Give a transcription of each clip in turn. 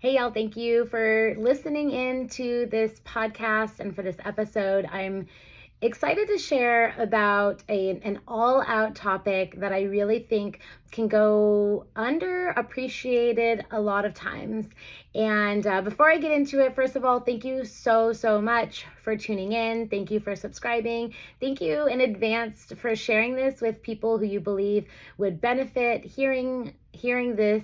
Hey, y'all, thank you for listening in to this podcast and for this episode. I'm excited to share about an all-out topic that I really think can go underappreciated a lot of times. And before I get into it, first of all, thank you so much for tuning in. Thank you for subscribing. Thank you in advance for sharing this with people who you believe would benefit hearing this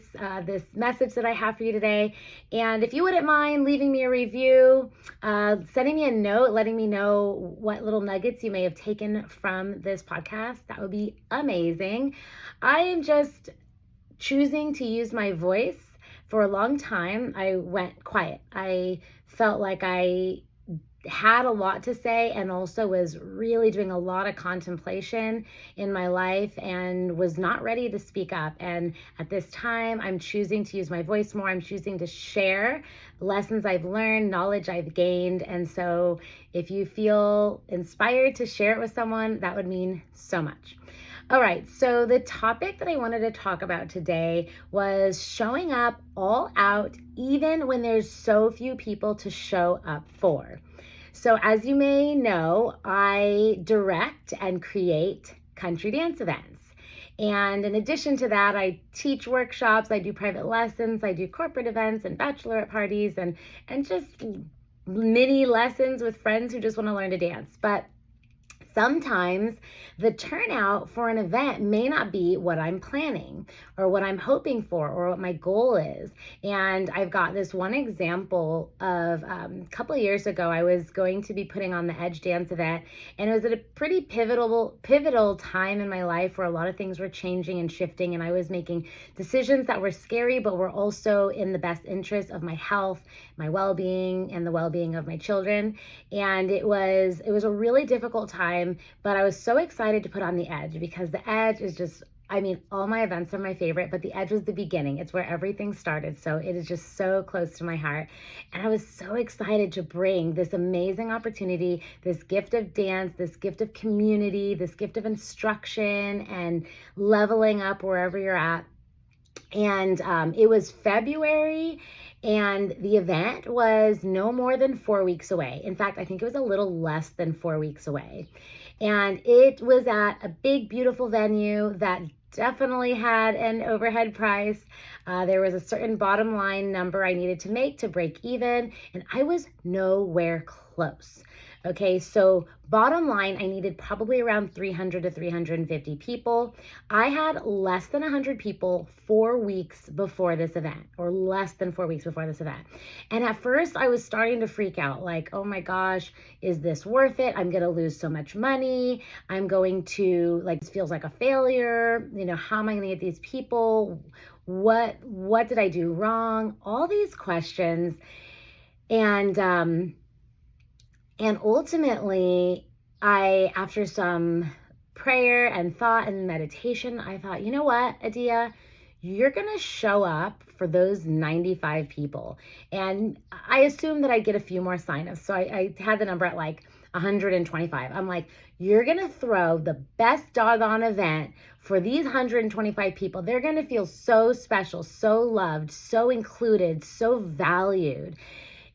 message that I have for you today. And if you wouldn't mind leaving me a review, sending me a note, letting me know what little nuggets you may have taken from this podcast, that would be amazing. I am just choosing to use my voice. For a long time, I went quiet. I felt like I had a lot to say and also was really doing a lot of contemplation in my life and was not ready to speak up. And at this time, I'm choosing to use my voice more. I'm choosing to share lessons I've learned, knowledge I've gained. And so if you feel inspired to share it with someone, that would mean so much. All right, so the topic that I wanted to talk about today was showing up all out, even when there's so few people to show up for. So as you may know, I direct and create country dance events. And in addition to that, I teach workshops, I do private lessons, I do corporate events and bachelorette parties and just mini lessons with friends who just want to learn to dance. But sometimes the turnout for an event may not be what I'm planning or what I'm hoping for or what my goal is. And I've got this one example of a couple of years ago, I was going to be putting on the Edge Dance event, and it was at a pretty pivotal time in my life where a lot of things were changing and shifting, and I was making decisions that were scary, but were also in the best interest of my health, my well-being, and the well-being of my children. And it was a really difficult time, but I was so excited to put on the Edge because the Edge is just, all my events are my favorite, but the Edge was the beginning. It's where everything started. So it is just so close to my heart. And I was so excited to bring this amazing opportunity, this gift of dance, this gift of community, this gift of instruction and leveling up wherever you're at. And it was February, and the event was no more than 4 weeks away. In fact, I think it was a little less than 4 weeks away. And it was at a big, beautiful venue that definitely had an overhead price. There was a certain bottom line number I needed to make to break even, and I was nowhere close. Okay, so bottom line, I needed probably around 300 to 350 people. I had less than 100 people 4 weeks before this event, or less than 4 weeks before this event. And at first I was starting to freak out, like, oh my gosh, is this worth it? I'm gonna lose so much money. I'm going to, this feels like a failure. How am I gonna get these people? What did I do wrong? All these questions. And ultimately, after some prayer and thought and meditation, I thought, you know what, Adia, you're going to show up for those 95 people. And I assumed that I'd get a few more signups. So I had the number at 125. I'm like, you're going to throw the best doggone event for these 125 people. They're going to feel so special, so loved, so included, so valued.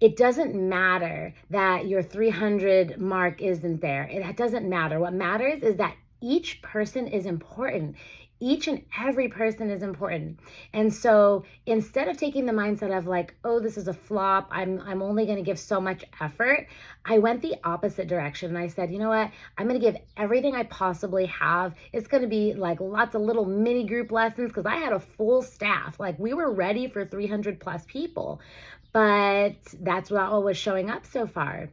It doesn't matter that your 300 mark isn't there. It doesn't matter. What matters is that each person is important. Each and every person is important. And so instead of taking the mindset of oh, this is a flop, I'm only going to give so much effort, I went the opposite direction. And I said, you know what? I'm going to give everything I possibly have. It's going to be lots of little mini group lessons because I had a full staff. We were ready for 300 plus people. But that's not what was showing up so far.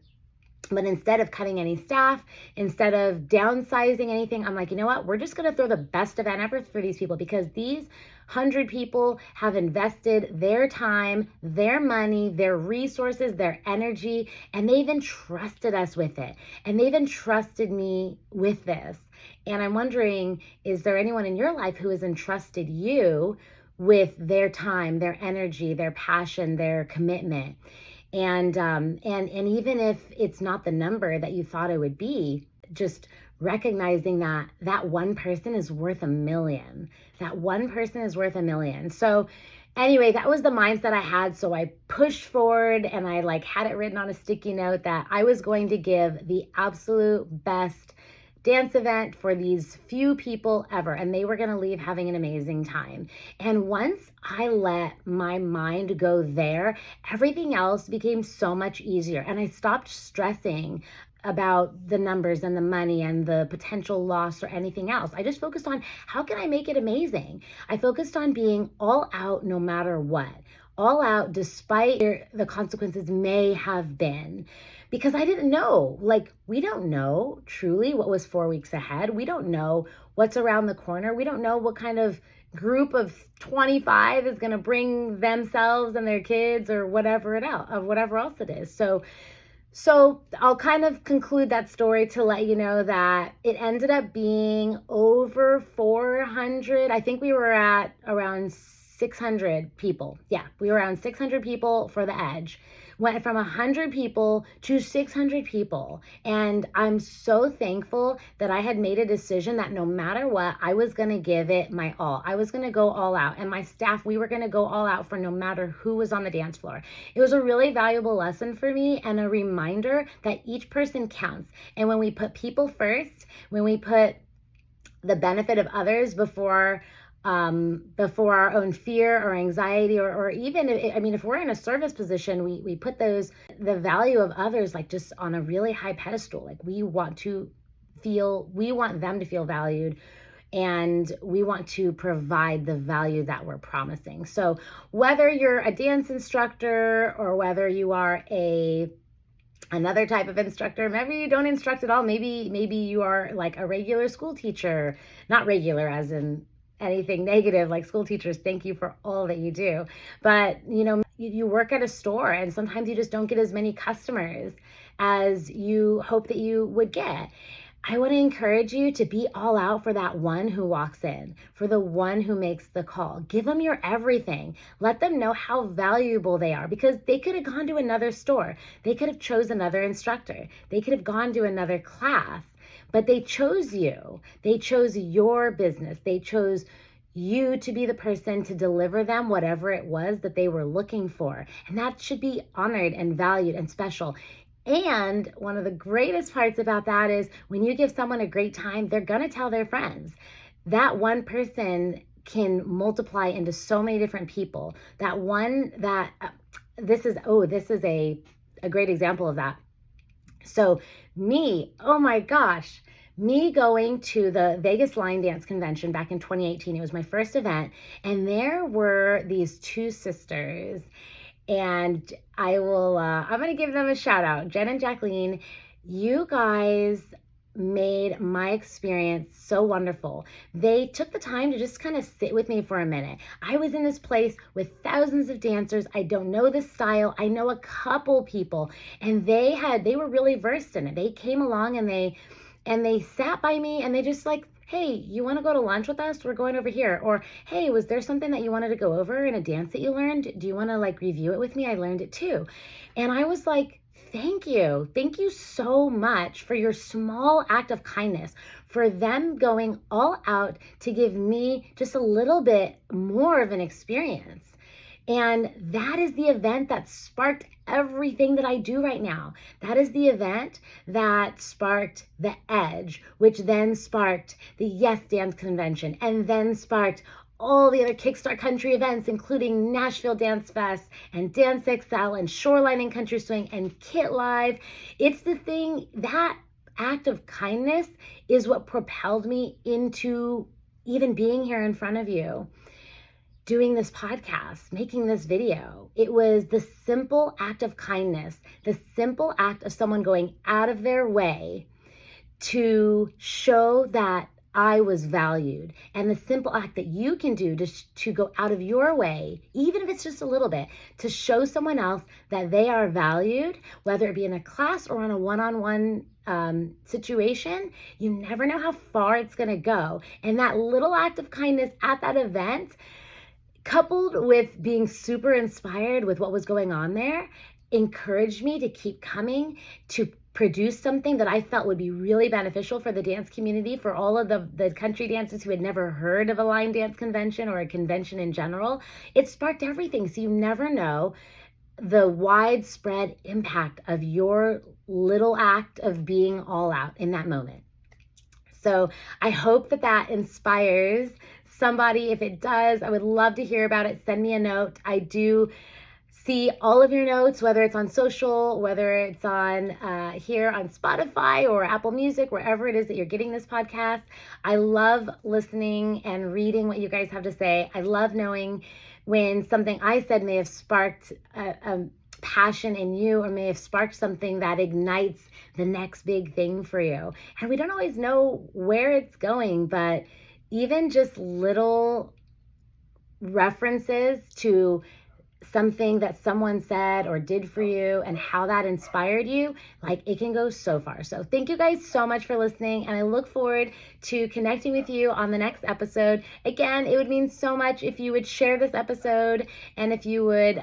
But instead of cutting any staff, instead of downsizing anything, I'm like, you know what? We're just going to throw the best event ever for these people because these 100 people have invested their time, their money, their resources, their energy, and they've entrusted us with it. And they've entrusted me with this. And I'm wondering, is there anyone in your life who has entrusted you with their time, their energy, their passion, their commitment? And even if it's not the number that you thought it would be, just recognizing that one person is worth a million. That one person is worth a million. So Anyway, that was the mindset I had. So I pushed forward and I had it written on a sticky note that I was going to give the absolute best dance event for these few people ever, and they were going to leave having an amazing time. And once I let my mind go there, everything else became so much easier, and I stopped stressing about the numbers and the money and the potential loss or anything else. I just focused on how can I make it amazing. I focused on being all out no matter what, all out despite the consequences may have been, because I didn't know. We don't know truly what was 4 weeks ahead. We don't know what's around the corner. We don't know what kind of group of 25 is going to bring themselves and their kids or whatever else it is. So I'll kind of conclude that story to let you know that it ended up being over 400. I think we were at around 600 people. Yeah, we were around 600 people for the Edge. Went from 100 people to 600 people. And I'm so thankful that I had made a decision that no matter what, I was going to give it my all. I was going to go all out. And my staff, we were going to go all out for no matter who was on the dance floor. It was a really valuable lesson for me and a reminder that each person counts. And when we put people first, when we put the benefit of others before our own fear or anxiety, or even, if we're in a service position, we put the value of others just on a really high pedestal. We want them to feel valued, and we want to provide the value that we're promising. So whether you're a dance instructor or whether you are another type of instructor, maybe you don't instruct at all, maybe you are a regular school teacher, not regular as in anything negative, school teachers, thank you for all that you do. But, you work at a store and sometimes you just don't get as many customers as you hope that you would get. I want to encourage you to be all out for that one who walks in, for the one who makes the call. Give them your everything. Let them know how valuable they are, because they could have gone to another store. They could have chosen another instructor. They could have gone to another class. But they chose you. They chose your business. They chose you to be the person to deliver them whatever it was that they were looking for. And that should be honored and valued and special. And one of the greatest parts about that is when you give someone a great time, they're going to tell their friends. That one person can multiply into so many different people. This is a great example of that. So oh my gosh, me going to the Vegas Line Dance Convention back in 2018, it was my first event, and there were these two sisters, and I'm going to give them a shout out. Jen and Jacqueline, you guys made my experience so wonderful. They took the time to just kind of sit with me for a minute. I was in this place with thousands of dancers. I don't know the style. I know a couple people, and they were really versed in it. They came along and they sat by me and they just hey, you want to go to lunch with us? We're going over here. Or, hey, was there something that you wanted to go over in a dance that you learned? Do you want to review it with me? I learned it too. And I was thank you. Thank you so much for your small act of kindness, for them going all out to give me just a little bit more of an experience. And that is the event that sparked everything that I do right now. That is the event that sparked the Edge, which then sparked the Yes Dance Convention, and then sparked all the other Kickstart Country events, including Nashville Dance Fest and Dance XL and Shoreline and Country Swing and Kit Live. It's the thing, that act of kindness is what propelled me into even being here in front of you, doing this podcast, making this video. It was the simple act of kindness, the simple act of someone going out of their way to show that I was valued, and the simple act that you can do to go out of your way, even if it's just a little bit, to show someone else that they are valued, whether it be in a class or on a one-on-one situation. You never know how far it's going to go. And that little act of kindness at that event, coupled with being super inspired with what was going on there, encouraged me to keep coming, to produced something that I felt would be really beneficial for the dance community, for all of the country dancers who had never heard of a line dance convention or a convention in general. It sparked everything. So you never know the widespread impact of your little act of being all out in that moment. So I hope that inspires somebody. If it does, I would love to hear about it. Send me a note. I do see all of your notes, whether it's on social, whether it's on here on Spotify or Apple Music, wherever it is that you're getting this podcast. I love listening and reading what you guys have to say. I love knowing when something I said may have sparked a passion in you, or may have sparked something that ignites the next big thing for you. And we don't always know where it's going, but even just little references to something that someone said or did for you and how that inspired you, like, it can go so far. So thank you guys so much for listening, and I look forward to connecting with you on the next episode. Again, it would mean so much if you would share this episode, and if you would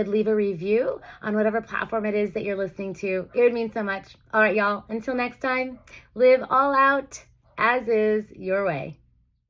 leave a review on whatever platform it is that you're listening to. It would mean so much. All right, y'all, until next time, live all out as is your way.